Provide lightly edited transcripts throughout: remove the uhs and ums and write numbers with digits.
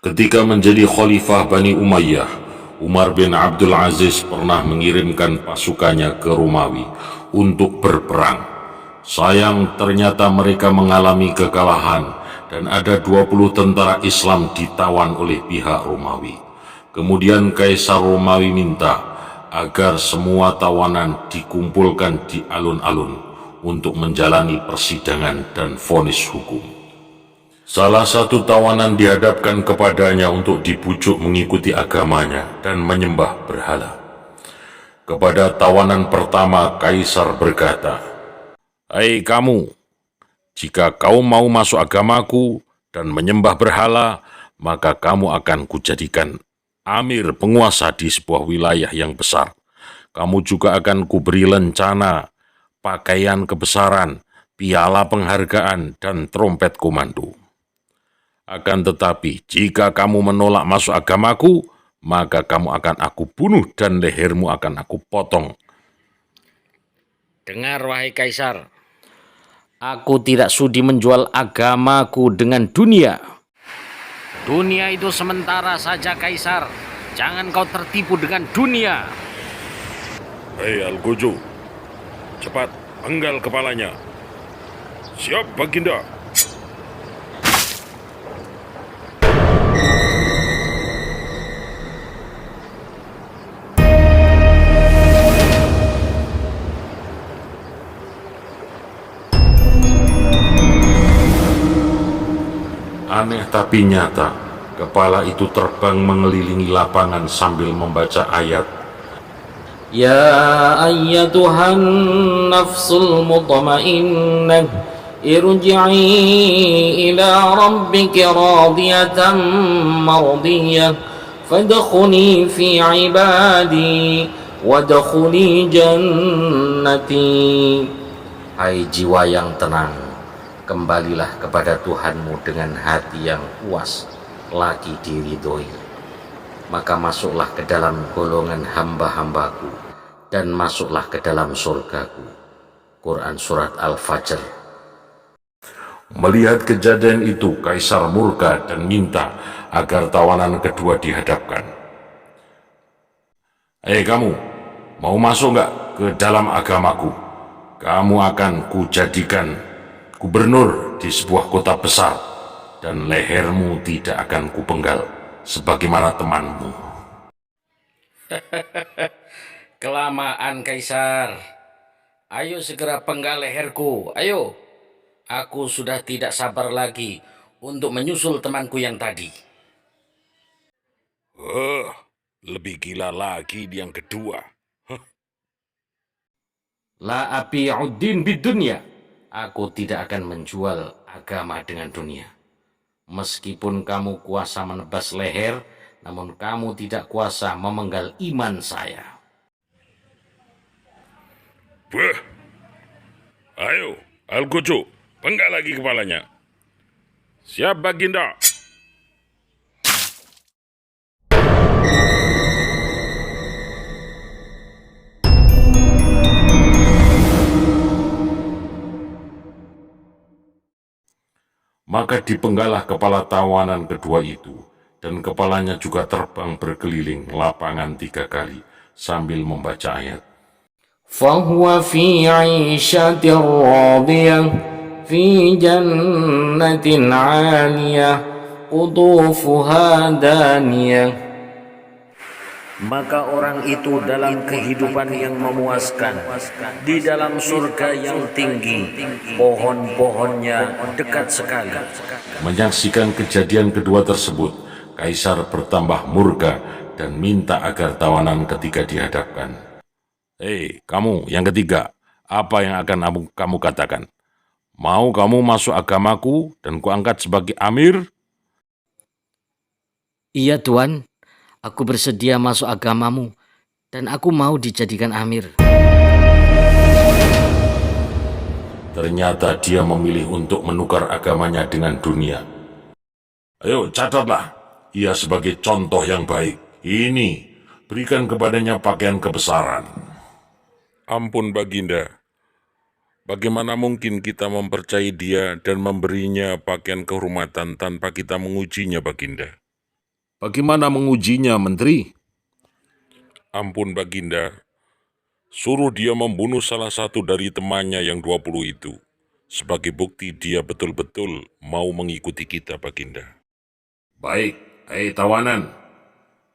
Ketika menjadi khalifah Bani Umayyah, Umar bin Abdul Aziz pernah mengirimkan pasukannya ke Romawi untuk berperang. Sayang, ternyata mereka mengalami kekalahan dan ada 20 tentara Islam ditawan oleh pihak Romawi. Kemudian Kaisar Romawi minta agar semua tawanan dikumpulkan di alun-alun untuk menjalani persidangan dan vonis hukum. Salah satu tawanan dihadapkan kepadanya untuk dibujuk mengikuti agamanya dan menyembah berhala. Kepada tawanan pertama, Kaisar berkata, "Hai kamu, jika kau mau masuk agamaku dan menyembah berhala, maka kamu akan kujadikan amir penguasa di sebuah wilayah yang besar. Kamu juga akan kuberi lencana, pakaian kebesaran, piala penghargaan, dan trompet komando. Akan tetapi, jika kamu menolak masuk agamaku, maka kamu akan aku bunuh dan lehermu akan aku potong." Dengar wahai Kaisar, aku tidak sudi menjual agamaku dengan dunia. Dunia itu sementara saja Kaisar, jangan kau tertipu dengan dunia. Hei Algojo, cepat penggal kepalanya. Siap Baginda. Aneh tapi nyata, kepala itu terbang mengelilingi lapangan sambil membaca ayat. Ya ayyatuhan nafsul mutmainnah, irji'i ila rabbiki radiyatan mardiyah, fadkhuli fi ibadi wadkhuli jannati. Hai jiwa yang tenang, kembalilah kepada Tuhanmu dengan hati yang puas lagi diridhoi, maka masuklah ke dalam golongan hamba-hambaku dan masuklah ke dalam surgaku. Quran Surat Al-Fajr. Melihat kejadian itu, Kaisar murka dan minta agar tawanan kedua dihadapkan. Hei kamu, mau masuk nggak ke dalam agamaku? Kamu akan kujadikan gubernur di sebuah kota besar, dan lehermu tidak akan kupenggal sebagaimana temanmu. Kelamaan Kaisar, ayo segera penggal leherku, ayo. Aku sudah tidak sabar lagi untuk menyusul temanku yang tadi. Lebih gila lagi yang kedua. La abi'uddin bidunya. Aku tidak akan menjual agama dengan dunia. Meskipun kamu kuasa menebas leher, namun kamu tidak kuasa memenggal iman saya. Wah, ayo, Algojo, penggal lagi kepalanya. Siap, Baginda. Maka dipenggalah kepala tawanan kedua itu, dan kepalanya juga terbang berkeliling lapangan 3 kali sambil membaca ayat. Fahuwa fi 'ishatin radiyah fi jannatin 'aliyah qutufuha daniyah. Maka orang itu dalam kehidupan yang memuaskan, di dalam surga yang tinggi, pohon-pohonnya dekat sekali. Menyaksikan kejadian kedua tersebut, Kaisar bertambah murka dan minta agar tawanan ketiga dihadapkan. Hei, kamu yang ketiga, apa yang akan kamu katakan? Mau kamu masuk agamaku dan kuangkat sebagai amir? Iya Tuan, aku bersedia masuk agamamu dan aku mau dijadikan amir. Ternyata dia memilih untuk menukar agamanya dengan dunia. Ayo catatlah, ia sebagai contoh yang baik. Ini, berikan kepadanya pakaian kebesaran. Ampun Baginda, bagaimana mungkin kita mempercayai dia dan memberinya pakaian kehormatan tanpa kita mengujinya Baginda? Bagaimana mengujinya, Menteri? Ampun Baginda, suruh dia membunuh salah satu dari temannya yang 20 itu. Sebagai bukti dia betul-betul mau mengikuti kita, Baginda. Baik, tawanan.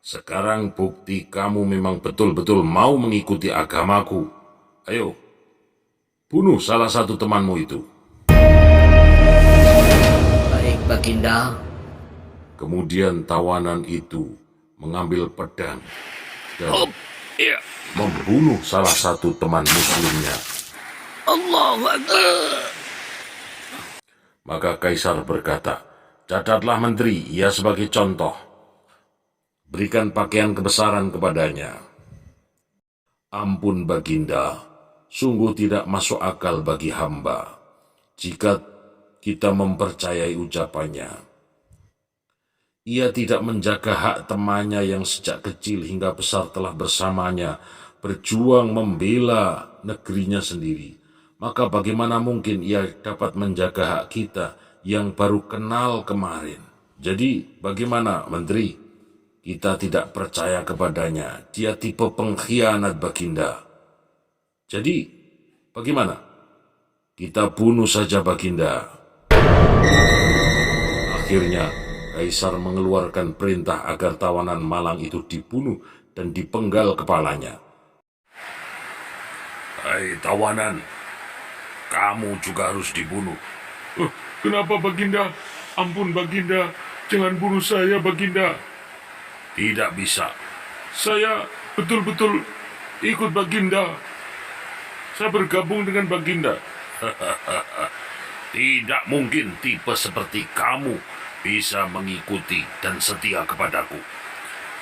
Sekarang bukti kamu memang betul-betul mau mengikuti agamaku. Ayo, bunuh salah satu temanmu itu. Baik, Baginda. Kemudian tawanan itu mengambil pedang dan membunuh salah satu teman muslimnya. Allahu Akbar. Maka Kaisar berkata, "Catatlah menteri, ia sebagai contoh. Berikan pakaian kebesaran kepadanya." Ampun Baginda, sungguh tidak masuk akal bagi hamba jika kita mempercayai ucapannya. Ia tidak menjaga hak temannya yang sejak kecil hingga besar telah bersamanya, berjuang membela negerinya sendiri. Maka bagaimana mungkin ia dapat menjaga hak kita yang baru kenal kemarin? Jadi bagaimana, Menteri? Kita tidak percaya kepadanya. Dia tipe pengkhianat, Baginda. Jadi bagaimana? Kita bunuh saja, Baginda. Akhirnya, Kaisar mengeluarkan perintah agar tawanan malang itu dibunuh dan dipenggal kepalanya. "Hai tawanan, kamu juga harus dibunuh." Kenapa Baginda? Ampun Baginda, jangan bunuh saya Baginda. Tidak bisa. Saya betul-betul ikut Baginda. Saya bergabung dengan Baginda. Tidak mungkin tipe seperti kamu bisa mengikuti dan setia kepadaku.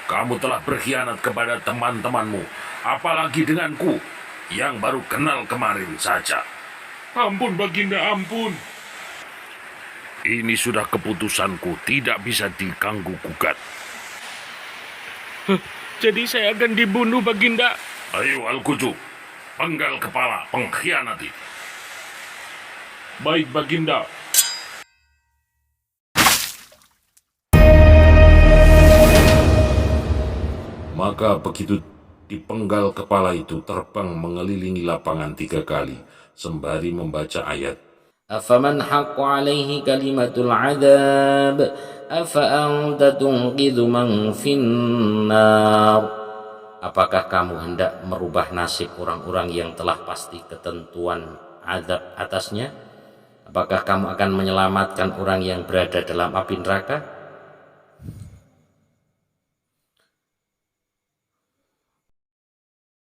Kamu telah berkhianat kepada teman-temanmu, apalagi denganku yang baru kenal kemarin saja. Ampun Baginda, ampun. Ini sudah keputusanku, tidak bisa diganggu-gugat. Jadi saya akan dibunuh Baginda. Ayo Al-Kuju, penggal kepala pengkhianat itu. Baik Baginda. Maka begitu dipenggal kepala itu terbang mengelilingi lapangan 3 kali sembari membaca ayat. Afaman haqqa alaihi kalimatul adab afa anta tunqidhu man finnar. Apakah kamu hendak merubah nasib orang-orang yang telah pasti ketentuan azab atasnya? Apakah kamu akan menyelamatkan orang yang berada dalam api neraka?